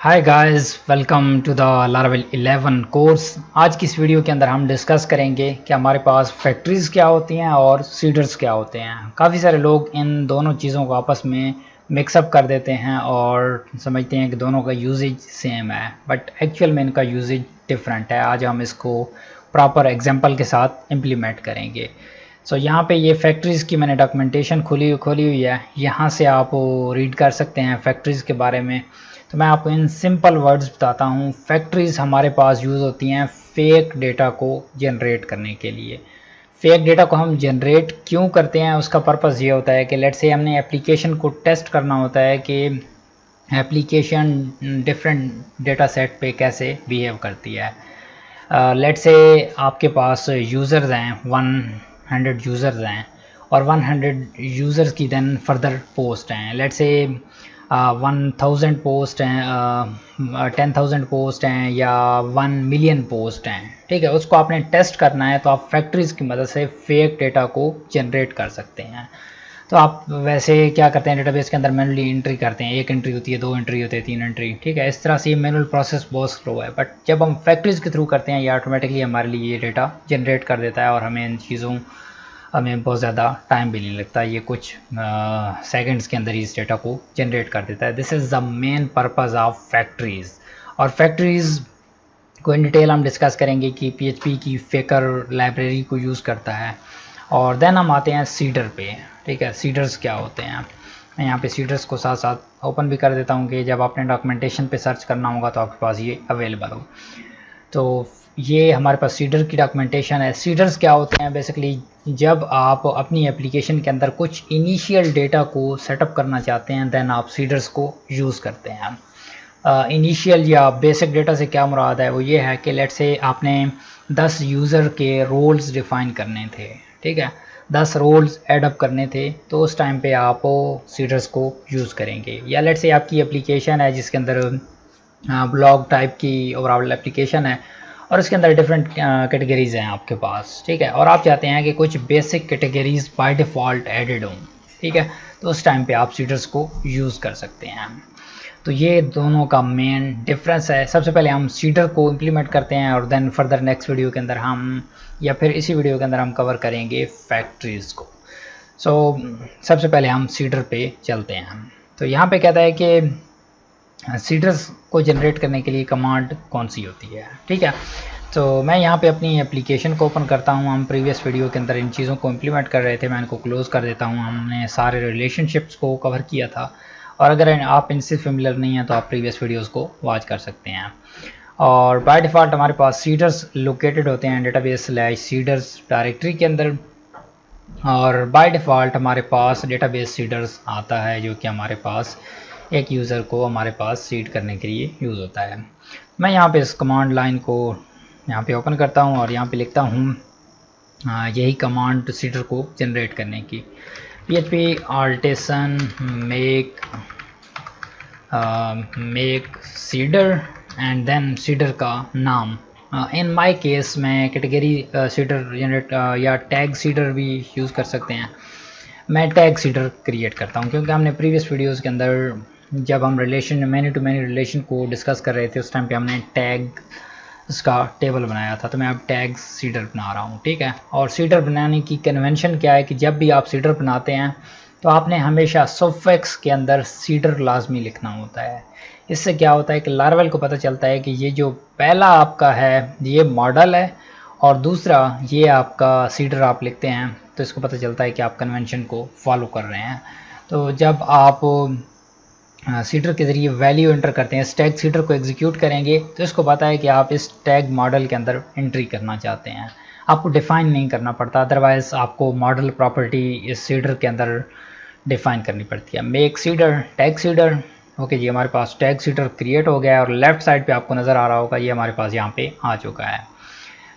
Hi guys, welcome to the Laravel 11 course. आज की इस वीडियो के अंदर हम डिस्कस करेंगे कि हमारे पास फैक्ट्रीज़ क्या होती हैं और सीडर्स क्या होते हैं। काफ़ी सारे लोग इन दोनों चीज़ों को आपस में मिक्सअप कर देते हैं और समझते हैं कि दोनों का यूजेज सेम है, बट एक्चुअल में इनका यूजेज डिफरेंट है। आज हम इसको प्रॉपर एग्जांपल के साथ इम्प्लीमेंट करेंगे। सो यहाँ पे ये फैक्ट्रीज़ की मैंने डॉक्यूमेंटेशन खोली हुई है, यहाँ से आप रीड कर सकते हैं फैक्ट्रीज़ के बारे में। तो मैं आपको इन सिंपल वर्ड्स बताता हूँ। फैक्ट्रीज़ हमारे पास यूज़ होती हैं फेक डेटा को जनरेट करने के लिए। फेक डेटा को हम जनरेट क्यों करते हैं, उसका पर्पज़ ये होता है कि लेट्स से हमने एप्लीकेशन को टेस्ट करना होता है कि एप्लीकेशन डिफरेंट डेटा सेट पे कैसे बिहेव करती है। लेट्स से आपके पास यूज़र्स हैं, 100 यूज़र्स हैं और 100 यूज़र्स की देन फर्दर पोस्ट हैं। लेट्स से 1000 पोस्ट हैं, 10,000 पोस्ट हैं या 1 मिलियन पोस्ट हैं, ठीक है। उसको आपने टेस्ट करना है तो आप फैक्ट्रीज़ की मदद से फेक डेटा को जनरेट कर सकते हैं। तो आप वैसे क्या करते हैं, डेटाबेस के अंदर मैनुअली एंट्री करते हैं। एक एंट्री होती है, 2 एंट्री होती है, 3 एंट्री, ठीक है। इस तरह से ये मैनुअल प्रोसेस बहुत स्लो है, बट जब हम फैक्ट्रीज़ के थ्रू करते हैं ये ऑटोमेटिकली हमारे लिए ये डेटा जनरेट कर देता है और हमें इन चीज़ों हमें बहुत ज़्यादा टाइम भी नहीं लगता। ये कुछ सेकंड्स के अंदर ही इस डेटा को जनरेट कर देता है। This is the main purpose of factories. और फैक्ट्रीज़ को इन डिटेल हम डिस्कस करेंगे कि PHP की फेकर लाइब्रेरी को यूज़ करता है। और देन हम आते हैं सीडर पे, ठीक है। सीडर्स क्या होते हैं, मैं यहाँ पे सीडर्स को साथ साथ ओपन भी कर देता हूँ कि जब आपने डॉक्यूमेंटेशन पे सर्च करना होगा तो आपके पास ये अवेलेबल हो। तो ये हमारे पास सीडर की डॉक्यूमेंटेशन है। सीडर्स क्या होते हैं, बेसिकली जब आप अपनी एप्लीकेशन के अंदर कुछ इनिशियल डेटा को सेटअप करना चाहते हैं देन आप सीडर्स को यूज़ करते हैं। इनिशियल या बेसिक डेटा से क्या मुराद है, वो ये है कि लेट्स से आपने 10 यूज़र के रोल्स डिफ़ाइन करने थे, ठीक है। 10 रोल्स एडअप करने थे, तो उस टाइम पे आप सीडर्स को यूज़ करेंगे। या लेट्स से आपकी एप्लीकेशन है जिसके अंदर ब्लॉग टाइप की ओवरऑल एप्लीकेशन है और उसके अंदर डिफरेंट कैटेगरीज़ हैं आपके पास, ठीक है। और आप चाहते हैं कि कुछ basic categories by default added हों, ठीक है। तो उस टाइम पे आप सीडर्स को यूज़ कर सकते हैं। तो ये दोनों का मेन डिफरेंस है। सबसे पहले हम सीडर को इम्प्लीमेंट करते हैं और देन फर्दर नेक्स्ट वीडियो के अंदर हम या फिर इसी वीडियो के अंदर हम कवर करेंगे फैक्ट्रीज़ को। सो सबसे पहले हम सीडर पे चलते हैं। तो यहाँ पे कहता है कि सीडर्स को जनरेट करने के लिए कमांड कौन सी होती है, ठीक है। तो मैं यहाँ पे अपनी एप्लीकेशन को ओपन करता हूँ। हम प्रीवियस वीडियो के अंदर इन चीज़ों को इम्प्लीमेंट कर रहे थे, मैं इनको क्लोज़ कर देता हूँ। हमने सारे रिलेशनशिप्स को कवर किया था और अगर आप इनसे फेमिलियर नहीं हैं तो आप प्रीवियस वीडियोस को वॉच कर सकते हैं। और बाय डिफ़ॉल्ट हमारे पास सीडर्स लोकेटेड होते हैं डेटाबेस सीडर्स डायरेक्टरी के अंदर, और बाय डिफ़ॉल्ट हमारे पास डेटाबेस सीडर्स आता है जो कि हमारे पास एक यूज़र को हमारे पास सीड करने के लिए यूज़ होता है। मैं यहाँ पे इस कमांड लाइन को यहाँ पे ओपन करता हूँ और यहाँ पे लिखता हूँ यही कमांड सीडर को जनरेट करने की, PHP artisan make seeder and then seeder का नाम। इन माय केस मैं कैटेगरी सीडर जनरेट या टैग सीडर भी यूज़ कर सकते हैं। मैं टैग सीडर क्रिएट करता हूँ क्योंकि हमने प्रीवियस वीडियोस के अंदर जब हम relation many to many relation को डिस्कस कर रहे थे उस टाइम पे हमने टैग इसका टेबल बनाया था। तो मैं अब टैग सीडर बना रहा हूँ, ठीक है। और सीडर बनाने की कन्वेंशन क्या है कि जब भी आप सीडर बनाते हैं तो आपने हमेशा सफिक्स के अंदर सीडर लाजमी लिखना होता है। इससे क्या होता है कि लारावेल को पता चलता है कि ये जो पहला आपका है ये मॉडल है और दूसरा ये आपका सीडर आप लिखते हैं, तो इसको पता चलता है कि आप कन्वेंशन को फॉलो कर रहे हैं। तो जब आप सीडर के ज़रिए वैल्यू एंटर करते हैं, टैग सीडर को एग्जीक्यूट करेंगे तो इसको पता है कि आप इस टैग मॉडल के अंदर एंट्री करना चाहते हैं। आपको डिफ़ाइन नहीं करना पड़ता, अदरवाइज़ आपको मॉडल प्रॉपर्टी इस सीडर के अंदर डिफ़ाइन करनी पड़ती है। Make seeder tag seeder, okay जी, हमारे पास टैग सीडर क्रिएट हो गया है और लेफ़्ट साइड पे आपको नज़र आ रहा होगा ये हमारे पास यहाँ पे आ चुका है।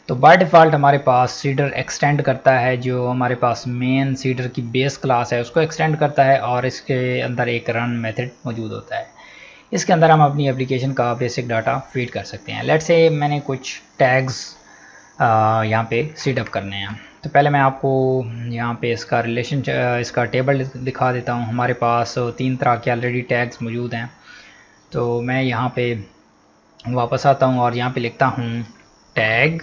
तो बाय डिफ़ॉल्ट हमारे पास सीडर एक्सटेंड करता है, जो हमारे पास मेन सीडर की बेस क्लास है उसको एक्सटेंड करता है और इसके अंदर एक रन मेथड मौजूद होता है। इसके अंदर हम अपनी एप्लीकेशन का बेसिक डाटा फीड कर सकते हैं। लेट्स से मैंने कुछ टैग्स यहाँ पे सीटअप करने हैं। तो पहले मैं आपको यहाँ पे इसका इसका टेबल दिखा देता हूँ। हमारे पास 3 तरह के ऑलरेडी टैग्स मौजूद हैं। तो मैं यहाँ पे वापस आता हूँ और यहाँ पे लिखता हूँ टैग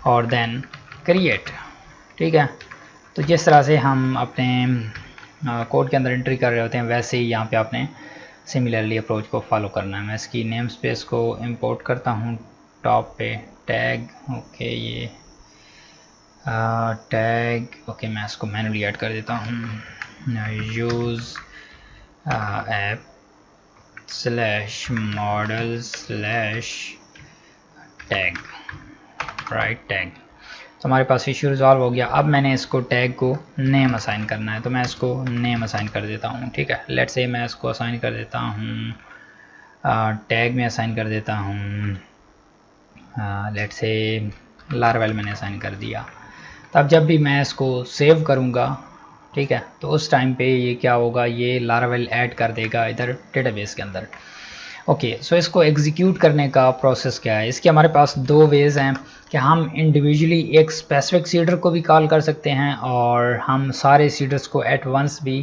और देन क्रिएट। ठीक है, तो जिस तरह से हम अपने कोड के अंदर एंट्री कर रहे होते हैं वैसे ही यहाँ पे आपने सिमिलरली अप्रोच को फॉलो करना है। मैं इसकी नेम स्पेस को इंपोर्ट करता हूँ टॉप पे, टैग, ओके ये टैग, ओके मैं इसको मैनुअली ऐड कर देता हूँ, use app slash model slash tag, right tag. तो हमारे पास इशू रिजॉल्व हो गया। अब मैंने इसको टैग को नेम असाइन करना है, तो मैं इसको नेम असाइन कर देता हूँ। ठीक है, लेट्स से मैं इसको असाइन कर देता हूँ टैग में असाइन कर देता हूँ, लेट्स से लारवेल मैंने असाइन कर दिया। तब जब भी मैं इसको सेव करूँगा, ठीक है, तो उस टाइम पे ये क्या होगा, ये लारवेल ऐड कर देगा इधर डेटाबेस के अंदर। ओके, सो इसको एग्जीक्यूट करने का प्रोसेस क्या है। इसके हमारे पास दो वेज़ हैं कि हम इंडिविजुअली एक स्पेसिफिक सीडर को भी कॉल कर सकते हैं और हम सारे सीडर्स को एट वंस भी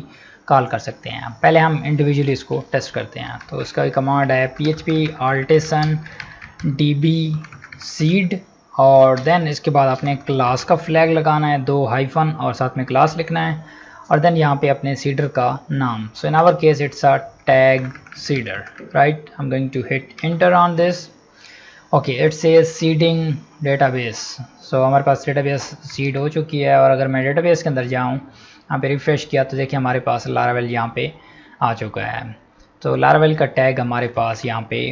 कॉल कर सकते हैं। पहले हम इंडिविजुअली इसको टेस्ट करते हैं। तो इसका कमांड है php artisan db seed और देन इसके बाद अपने क्लास का फ्लैग लगाना है, 2 हाइफन और साथ में क्लास लिखना है और देन यहाँ पे अपने सीडर का नाम। So in our case it's a tag seeder, right. I am going to hit enter on this. Okay, it says seeding database. So हमारे पास डेटाबेस सीड हो चुकी है और अगर मैं डेटाबेस के अंदर जाऊँ, यहाँ पे रिफ्रेश किया तो देखिए हमारे पास लारावेल यहाँ पे आ चुका है। तो लारावेल का टैग हमारे पास यहाँ पे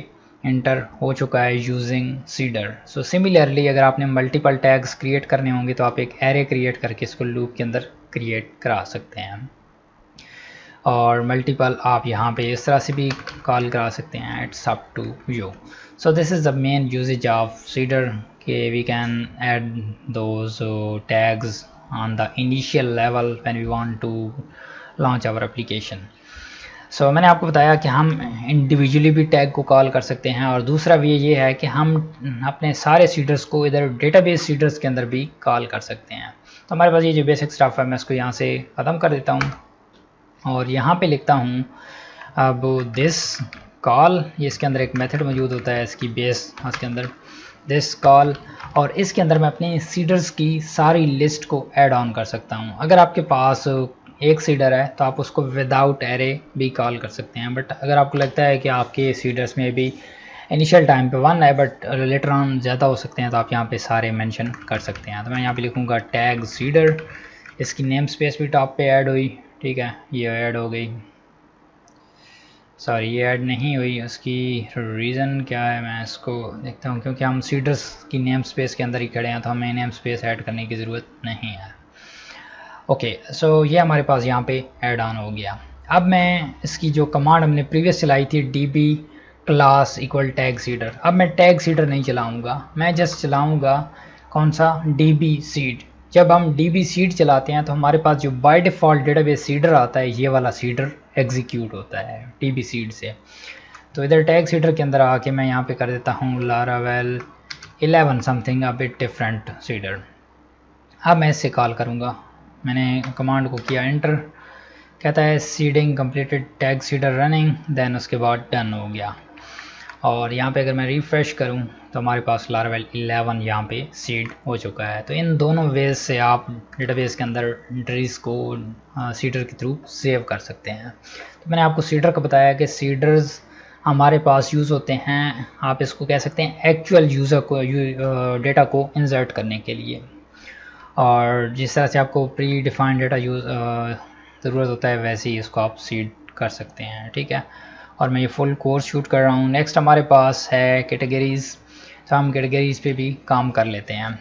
एंटर हो चुका है यूजिंग सीडर। सो सिमिलरली अगर आपने मल्टीपल टैग्स क्रिएट करने होंगे तो आप एक एरे क्रिएट करके इसको लूप के अंदर क्रिएट करा सकते हैं और मल्टीपल आप यहाँ पे इस तरह से भी कॉल करा सकते हैं। It's up to you. So this is the main usages of seeder के we can add those tags on the initial level when we want to launch our application. So मैंने आपको बताया कि हम इंडिविजुअली भी टैग को call कर सकते हैं और दूसरा वे ये है कि हम अपने सारे सीडर्स को इधर डेटाबेस सीडर्स के अंदर भी कॉल कर सकते हैं। तो हमारे पास ये जो बेसिक स्टफ है मैं इसको यहाँ से ख़त्म कर देता हूँ और यहाँ पे लिखता हूँ अब दिस कॉल। ये इसके अंदर एक मेथड मौजूद होता है इसकी बेस इसके अंदर दिस कॉल और इसके अंदर मैं अपने सीडर्स की सारी लिस्ट को ऐड ऑन कर सकता हूँ। अगर आपके पास एक सीडर है तो आप उसको विदाउट एरे भी कॉल कर सकते हैं, बट अगर आपको लगता है कि आपके सीडर्स में भी इनिशियल टाइम पे 1 है बट लेटर ऑन ज़्यादा हो सकते हैं तो आप यहाँ पे सारे मेंशन कर सकते हैं। तो मैं यहाँ पे लिखूँगा टैग सीडर, इसकी नेम स्पेस भी टॉप पे ऐड हुई। ठीक है, ये ऐड हो गई, सॉरी ये ऐड नहीं हुई, उसकी रीज़न क्या है मैं इसको देखता हूँ, क्योंकि हम सीडर्स की नेम स्पेस के अंदर ही खड़े हैं तो हमें नेम स्पेस ऐड करने की ज़रूरत नहीं है। ओके, सो ये हमारे पास यहाँ पे ऐड ऑन हो गया। अब मैं इसकी जो कमांड हमने प्रीवियस चलाई थी db class equal tag cedar, अब मैं टैग सीडर नहीं चलाऊँगा, मैं जस्ट चलाऊँगा कौन सा db सीड। जब हम db सीड चलाते हैं तो हमारे पास जो बाय डिफ़ॉल्ट डेटाबेस सीडर आता है ये वाला सीडर एग्जीक्यूट होता है db सीड से। तो इधर टैग सीडर के अंदर आके मैं यहाँ पे कर देता हूँ Laravel 11 something a bit different cedar. अब मैं इससे कॉल करूँगा, मैंने कमांड को किया एंटर, कहता है seeding completed tag seeder running, then उसके बाद डन हो गया। और यहाँ पे अगर मैं रिफ़्रेश करूँ तो हमारे पास लारावेल 11 यहाँ पे सीड हो चुका है। तो इन दोनों वेज से आप डेटाबेस के अंदर एंट्रीज को सीडर के थ्रू सेव कर सकते हैं। तो मैंने आपको सीडर का बताया कि सीडर्स हमारे पास यूज़ होते हैं, आप इसको कह सकते हैं एक्चुअल यूज़र को डेटा को इंसर्ट करने के लिए, और जिस तरह से आपको प्री डिफाइंड डेटा ज़रूरत होता है वैसे ही इसको आप सीड कर सकते हैं। ठीक है, और मैं ये फुल कोर्स शूट कर रहा हूँ। नेक्स्ट हमारे पास है कैटेगरीज़, तो हम कैटेगरीज़ पे भी काम कर लेते हैं।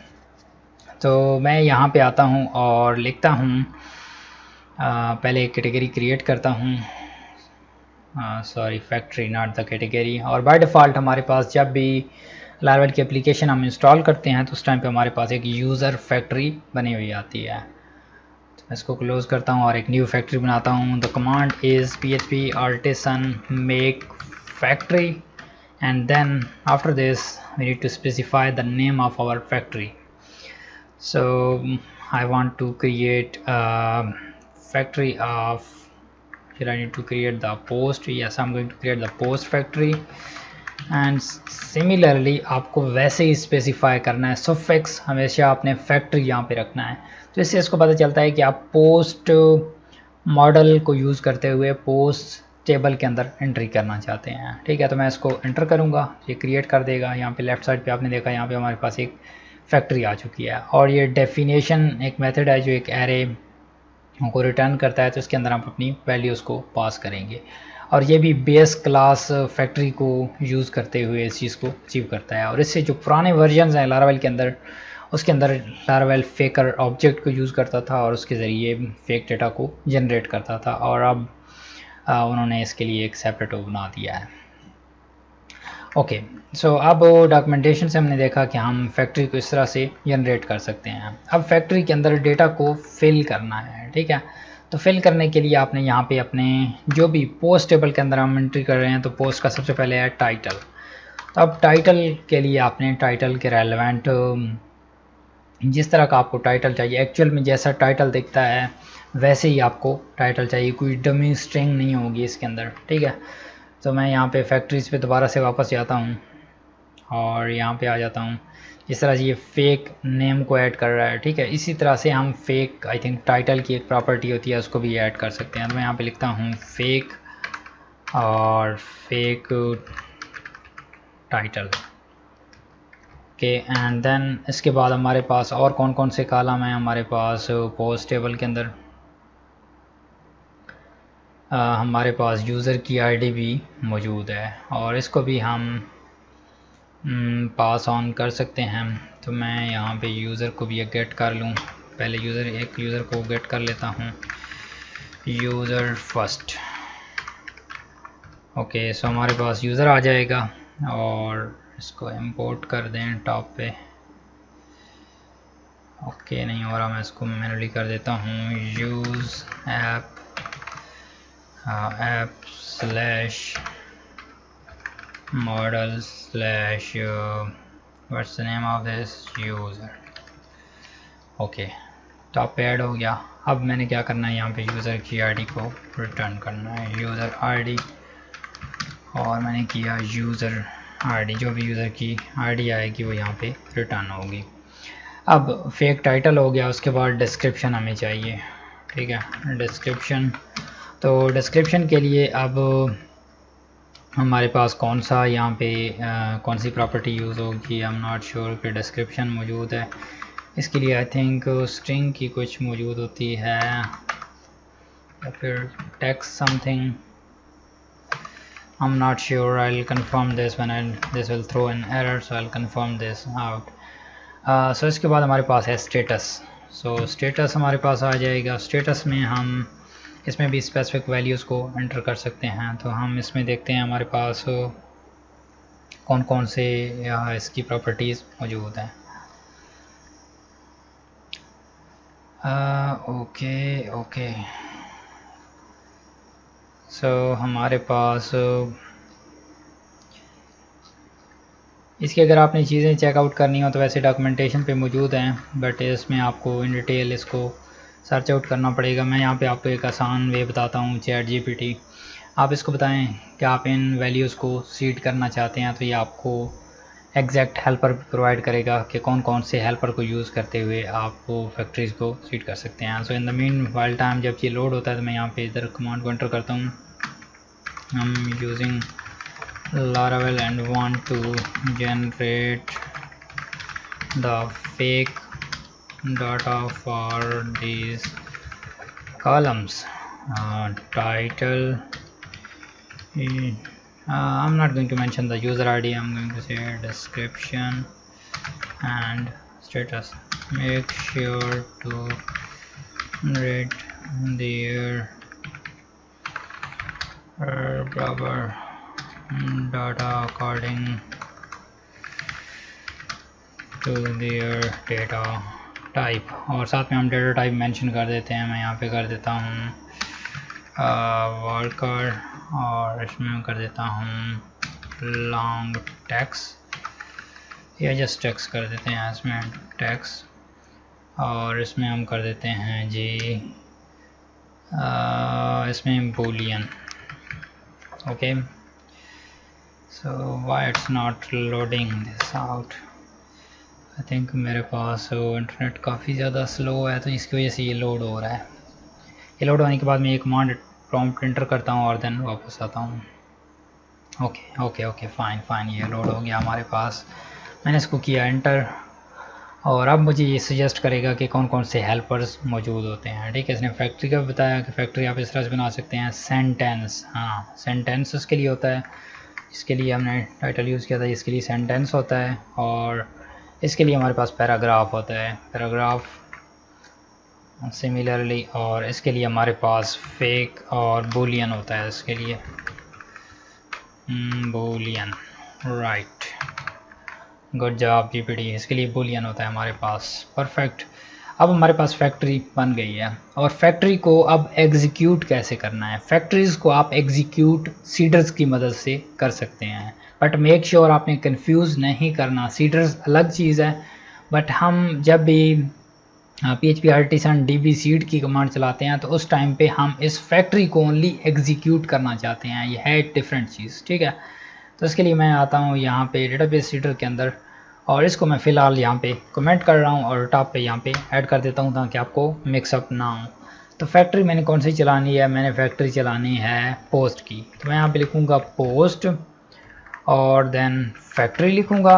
तो मैं यहाँ पे आता हूँ और लिखता हूँ, पहले एक कैटेगरी क्रिएट करता हूँ, sorry factory not the category. और बाय डिफ़ॉल्ट हमारे पास जब भी लारावेल की एप्लीकेशन हम इंस्टॉल करते हैं तो उस टाइम पे हमारे पास एक यूज़र फैक्ट्री बनी हुई आती है। तो मैं इसको क्लोज़ करता हूँ और एक न्यू फैक्ट्री बनाता हूँ। The command is php artisan make factory and then after this we need to specify the name of our factory. So I want to create a factory of फिर I need to create the post, yes I am going to create the post factory. And similarly आपको वैसे ही specify करना है, suffix हमेशा आपने factory यहाँ पे रखना है। तो इससे इसको पता चलता है कि आप पोस्ट मॉडल को यूज़ करते हुए पोस्ट टेबल के अंदर एंट्री करना चाहते हैं। ठीक है, तो मैं इसको एंटर करूँगा, ये क्रिएट कर देगा। यहाँ पे लेफ्ट साइड पे आपने देखा यहाँ पे हमारे पास एक फैक्ट्री आ चुकी है। और ये डेफिनेशन एक मेथड है जो एक एरे को रिटर्न करता है, तो इसके अंदर आप अपनी वैल्यूज़ को पास करेंगे। और ये भी बेस क्लास फैक्ट्री को यूज़ करते हुए इस चीज़ को अचीव करता है। और इससे जो पुराने वर्जन्स हैं लारावेल के अंदर, उसके अंदर लारावेल फेकर ऑब्जेक्ट को यूज़ करता था और उसके ज़रिए फेक डेटा को जनरेट करता था। और अब उन्होंने इसके लिए एक सेपरेट बना दिया है। ओके, सो अब डॉक्यूमेंटेशन से हमने देखा कि हम फैक्ट्री को इस तरह से जनरेट कर सकते हैं। अब फैक्ट्री के अंदर डेटा को फिल करना है। ठीक है, तो फिल करने के लिए आपने यहाँ पे अपने जो भी पोस्ट टेबल के अंदर हम एंट्री कर रहे हैं, तो पोस्ट का सबसे पहले है टाइटल। तो अब टाइटल के लिए आपने टाइटल के रेलेवेंट जिस तरह का आपको टाइटल चाहिए, एक्चुअल में जैसा टाइटल दिखता है वैसे ही आपको टाइटल चाहिए, कोई डमी स्ट्रिंग नहीं होगी इसके अंदर। ठीक है, तो मैं यहाँ पे फैक्ट्रीज़ पे दोबारा से वापस जाता हूँ और यहाँ पे आ जाता हूँ। जिस तरह से ये फेक नेम को ऐड कर रहा है, ठीक है, इसी तरह से हम फेक आई थिंक टाइटल की एक प्रॉपर्टी होती है उसको भी ऐड कर सकते हैं। तो मैं यहाँ पे लिखता हूँ फेक और फेक टाइटल के। एंड देन इसके बाद हमारे पास और कौन कौन से कॉलम हैं हमारे पास पोस्ट टेबल के अंदर। हमारे पास यूज़र की आईडी भी मौजूद है और इसको भी हम पास ऑन कर सकते हैं। तो मैं यहाँ पे यूज़र को भी एक गेट कर लूँ, पहले एक यूज़र को गेट कर लेता हूँ, यूज़र फर्स्ट। ओके, सो हमारे पास यूज़र आ जाएगा और इसको इंपोर्ट कर दें टॉप पे। ओके, नहीं हो रहा, मैं इसको मैन्युअली कर देता हूँ, use app slash model slash what's the name of this user। Okay, top पे ऐड हो गया। अब मैंने क्या करना है, यहाँ पे यूज़र की आईडी को रिटर्न करना है, यूज़र आईडी, और मैंने किया यूज़र आईडी, जो भी यूज़र की आईडी आएगी वो यहाँ पे रिटर्न होगी। अब फेक टाइटल हो गया, उसके बाद डिस्क्रिप्शन हमें चाहिए। ठीक है, डिस्क्रिप्शन, तो डिस्क्रिप्शन के लिए अब हमारे पास कौन सा यहाँ पे कौन सी प्रॉपर्टी यूज़ होगी, आई एम नॉट श्योर कि डिस्क्रिप्शन मौजूद है। इसके लिए आई थिंक स्ट्रिंग की कुछ मौजूद होती है या फिर text something, I am not sure, I will confirm this when this will throw an error, so I will confirm this out. So इसके बाद हमारे पास है स्टेटस। सो स्टेटस हमारे पास आ जाएगा। स्टेटस में हम इसमें भी स्पेसिफिक वैल्यूज़ को एंटर कर सकते हैं। तो हम इसमें देखते हैं हमारे पास कौन कौन से इसकी प्रॉपर्टीज़ मौजूद हैं। ओके, सो हमारे पास इसकी अगर आपने चीज़ें चेकआउट करनी हो तो वैसे डॉक्यूमेंटेशन पे मौजूद हैं, बट इसमें आपको इन डिटेल इसको सर्च आउट करना पड़ेगा। मैं यहाँ पे आपको एक आसान वे बताता हूँ, चैट जीपीटी। आप इसको बताएं कि आप इन वैल्यूज़ को सीड करना चाहते हैं, तो ये आपको एग्जैक्ट हेल्पर प्रोवाइड करेगा कि कौन कौन से हेल्पर को यूज़ करते हुए आप फैक्ट्रीज़ को सीड कर सकते हैं। So in the meanwhile time जब ये लोड होता है तो मैं यहाँ पे इधर कमांड को एंटर करता हूँ, I am using Laravel and want to generate the fake data for these columns. Title, I'm not going to mention the user ID, I'm going to say description and status. Make sure to rate their proper data according to their data type। और साथ में हम data type mention कर देते हैं। मैं यहाँ पे कर देता हूँ वर्कर, और इसमें कर देता हूँ लॉन्ग टेक्स्ट या जस्ट टेक्स्ट कर देते हैं इसमें टेक्स्ट, और इसमें हम कर देते हैं जी इसमें boolean. Okay, so why it's not loading this out. I think मेरे पास इंटरनेट काफ़ी ज़्यादा स्लो है तो इसकी वजह से ये लोड हो रहा है. ये लोड होने के बाद मैं एक कमांड प्रॉम्प्ट एंटर करता हूँ और देन वापस आता हूँ. Okay okay okay, fine fine, ये लोड हो गया हमारे पास. मैंने इसको किया एंटर और अब मुझे ये सजेस्ट करेगा कि कौन कौन से हेल्पर्स मौजूद होते हैं. ठीक है, इसने फैक्ट्री का बताया कि फैक्ट्री आप इस तरह से बना सकते हैं. सेंटेंस, हाँ सेंटेंस इसके लिए होता है. इसके लिए हमने टाइटल यूज़ किया था, इसके लिए सेंटेंस होता है. और इसके लिए हमारे पास पैराग्राफ होता है, पैराग्राफ सिमिलरली. और इसके लिए हमारे पास फेक और बूलियन होता है. इसके लिए Boolean, right, good job GPT. इसके लिए बूलियन होता है हमारे पास. परफेक्ट. अब हमारे पास फैक्ट्री बन गई है और फैक्ट्री को अब एग्जीक्यूट कैसे करना है. फैक्ट्रीज़ को आप एग्जीक्यूट सीडर्स की मदद से कर सकते हैं, बट मेक श्योर आपने कंफ्यूज नहीं करना. सीडर्स अलग चीज़ है, बट हम जब भी PHP आर्टिसन DB सीड की कमांड चलाते हैं तो उस टाइम पे हम इस फैक्ट्री को ओनली एग्जीक्यूट करना चाहते हैं. ये है डिफरेंट चीज़. ठीक है, तो इसके लिए मैं आता हूँ यहाँ पे डेटाबेस सीडर के अंदर और इसको मैं फ़िलहाल यहाँ पे कमेंट कर रहा हूँ और टॉप पे यहाँ पे ऐड कर देता हूँ ताकि आपको मिक्सअप ना हो. तो फैक्ट्री मैंने कौन सी चलानी है, मैंने फैक्ट्री चलानी है पोस्ट की. तो मैं यहाँ पे लिखूँगा पोस्ट और देन फैक्ट्री लिखूँगा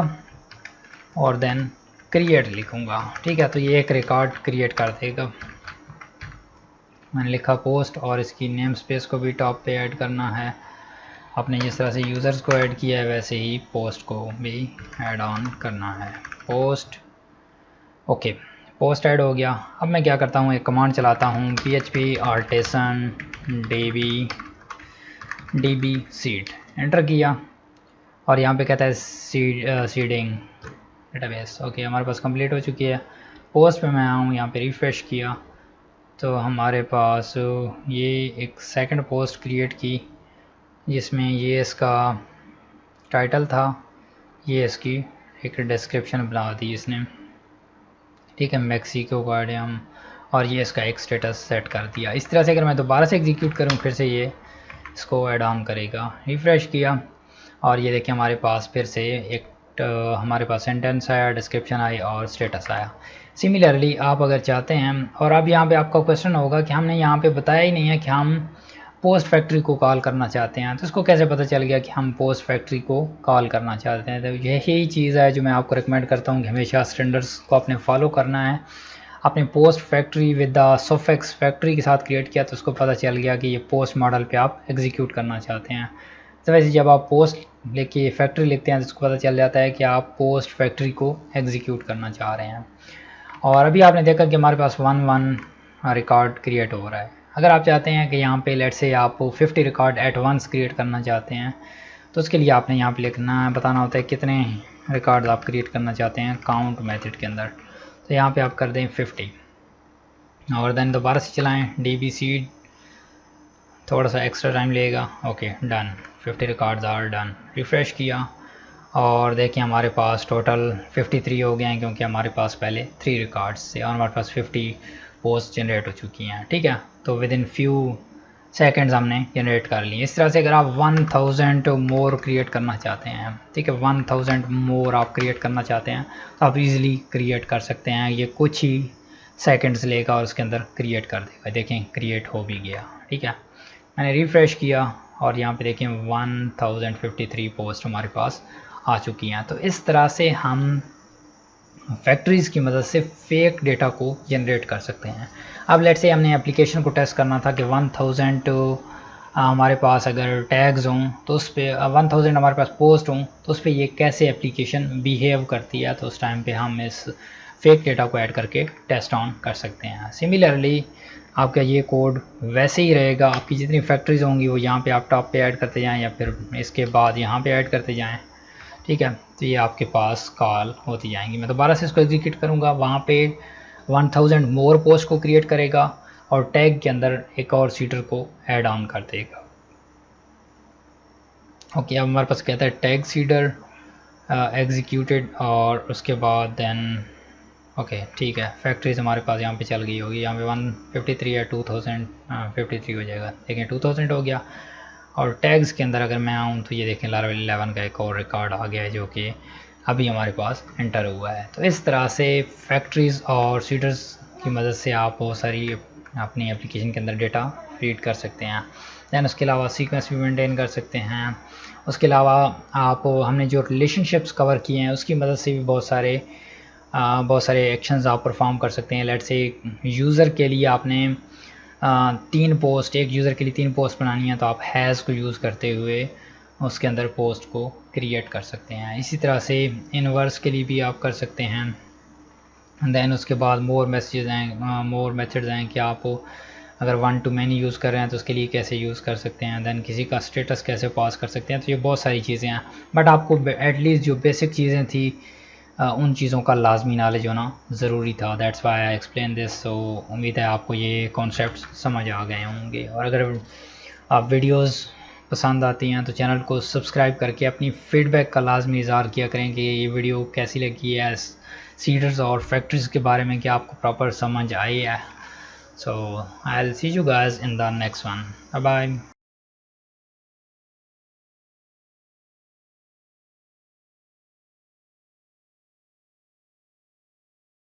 और देन क्रिएट लिखूँगा. ठीक है, तो ये एक रिकॉर्ड क्रिएट कर देगा. मैंने लिखा पोस्ट और इसकी नेम स्पेस को भी टॉप पे ऐड करना है. आपने जिस तरह से यूज़र्स को ऐड किया है वैसे ही पोस्ट को भी ऐड ऑन करना है. पोस्ट, ओके, पोस्ट ऐड हो गया. अब मैं क्या करता हूँ, एक कमांड चलाता हूँ PHP artisan DB seed. Enter किया और यहाँ पे कहता है सीडिंग डेटाबेस. ओके, हमारे पास कंप्लीट हो चुकी है. पोस्ट पे मैं आऊँ, यहाँ पे रिफ़्रेश किया तो हमारे पास ये एक सेकंड पोस्ट क्रिएट की जिसमें ये इसका टाइटल था, ये इसकी एक डिस्क्रिप्शन बना दी इसने. ठीक है, मैक्सिको गार्डियम, और ये इसका एक स्टेटस सेट कर दिया. इस तरह से अगर मैं दोबारा से एग्जीक्यूट करूँ फिर से ये इसको ऐड ऑन करेगा. रिफ़्रेश किया और ये देखिए हमारे पास फिर से एक हमारे पास सेंटेंस आया, डिस्क्रिप्शन आई और स्टेटस आया. सिमिलरली आप अगर चाहते हैं, और अब यहाँ पे आपका क्वेश्चन होगा कि हमने यहाँ पे बताया ही नहीं है कि हम पोस्ट फैक्ट्री को कॉल करना चाहते हैं, तो इसको कैसे पता चल गया कि हम पोस्ट फैक्ट्री को कॉल करना चाहते हैं. तो यही चीज़ है जो मैं आपको रिकमेंड करता हूँ कि हमेशा स्टैंडर्ड्स को आपने फॉलो करना है. आपने post factory with the suffix factory के साथ क्रिएट किया तो उसको पता चल गया कि ये पोस्ट मॉडल पे आप एग्जीक्यूट करना चाहते हैं. तो वैसे जब आप पोस्ट लेके फैक्ट्री लिखते हैं तो उसको पता चल जाता है कि आप पोस्ट फैक्ट्री को एग्जीक्यूट करना चाह रहे हैं. और अभी आपने देखा कि हमारे पास 1 रिकॉर्ड क्रिएट हो रहा है. अगर आप चाहते हैं कि यहाँ पे लेट से आप 50 रिकॉर्ड एट वंस क्रिएट करना चाहते हैं तो उसके लिए आपने यहाँ पे लिखना है, बताना होता है कितने रिकॉर्ड आप क्रिएट करना चाहते हैं काउंट मेथड के अंदर. तो यहाँ पे आप कर दें 50 और देन दोबारा से चलाएं DB सीड. थोड़ा सा एक्स्ट्रा टाइम लेगा. Okay, done, 50 records are done. Refresh किया और देखिए हमारे पास टोटल 53 हो गए हैं क्योंकि हमारे पास पहले 3 रिकॉर्ड्स थे और हमारे पास 50 पोस्ट जनरेट हो चुकी हैं. ठीक है, तो विद इन फ्यू सेकंड्स हमने जनरेट कर ली. इस तरह से अगर आप 1000 मोर क्रिएट करना चाहते हैं, ठीक है, 1000 मोर आप क्रिएट करना चाहते हैं तो आप इजीली क्रिएट कर सकते हैं. ये कुछ ही सेकंड्स लेगा और उसके अंदर क्रिएट कर देगा. देखें क्रिएट हो भी गया. ठीक है, मैंने रिफ़्रेश किया और यहाँ पे देखें 1053 पोस्ट हमारे पास आ चुकी हैं. तो इस तरह से हम फैक्ट्रीज़ की मदद से फेक डेटा को जनरेट कर सकते हैं. अब लेट से हमने एप्लीकेशन को टेस्ट करना था कि 1000 हमारे पास अगर टैग्स हों तो उस पर 1000 हमारे पास पोस्ट हों तो उस पर ये कैसे एप्लीकेशन बिहेव करती है. तो उस टाइम पे हम इस फेक डेटा को ऐड करके टेस्ट ऑन कर सकते हैं. सिमिलरली आपका ये कोड वैसे ही रहेगा. आपकी जितनी फैक्ट्रीज़ होंगी वो यहाँ पे आप टॉप पे ऐड करते जाएँ या फिर इसके बाद यहाँ पे ऐड करते जाएँ. ठीक है, तो ये आपके पास कॉल होती जाएंगी. मैं दोबारा से इसको एग्जीक्यूट करूँगा, वहाँ पे 1000 मोर पोस्ट को क्रिएट करेगा और टैग के अंदर एक और सीडर को ऐड ऑन कर देगा. ओके, अब हमारे पास कहता है टैग सीडर एग्जीक्यूटेड और उसके बाद देन ओके ठीक है, फैक्ट्रीज हमारे पास यहाँ पे चल गई होगी, यहाँ पे 153 या 2053 हो जाएगा। देखें 2000 हो गया। और टैग्स के अंदर अगर मैं आऊँ तो ये देखें लारावेल 11 का एक और रिकॉर्ड आ गया है जो कि अभी हमारे पास एंटर हुआ है। तो इस तरह से फैक्ट्रीज़ और सीडर्स की मदद से आप बहुत सारी अपनी एप्लीकेशन के अंदर डेटा रीड कर सकते हैं। दैन उसके अलावा सीक्वेंस भी मेंटेन कर सकते हैं। उसके अलावा आप हमने जो रिलेशनशिप्स कवर किए हैं उसकी मदद से भी बहुत सारे एक्शंस आप परफॉर्म कर सकते हैं। लेट्स से यूज़र के लिए आपने एक यूज़र के लिए 3 पोस्ट बनानी है तो आप हैज़ को यूज़ करते हुए उसके अंदर पोस्ट को क्रिएट कर सकते हैं। इसी तरह से इनवर्स के लिए भी आप कर सकते हैं। दैन उसके बाद मोर मेथड्स हैं कि आप अगर 1 to many यूज़ कर रहे हैं तो उसके लिए कैसे यूज़ कर सकते हैं। दैन किसी का स्टेटस कैसे पास कर सकते हैं। तो ये बहुत सारी चीज़ें हैं, बट आपको एटलीस्ट जो बेसिक चीज़ें थी उन चीज़ों का लाजमी नॉलेज होना ज़रूरी था। That's why I explain this. So उम्मीद है आपको ये कॉन्सेप्ट समझ आ गए होंगे। और अगर आप वीडियोस पसंद आती हैं तो चैनल को सब्सक्राइब करके अपनी फ़ीडबैक का लाजमी इज़हार किया करें कि ये वीडियो कैसी लगी है सीडर्स और फैक्ट्रीज़ के बारे में, कि आपको प्रॉपर समझ आई है। So I will see you guys in the next one. Bye bye.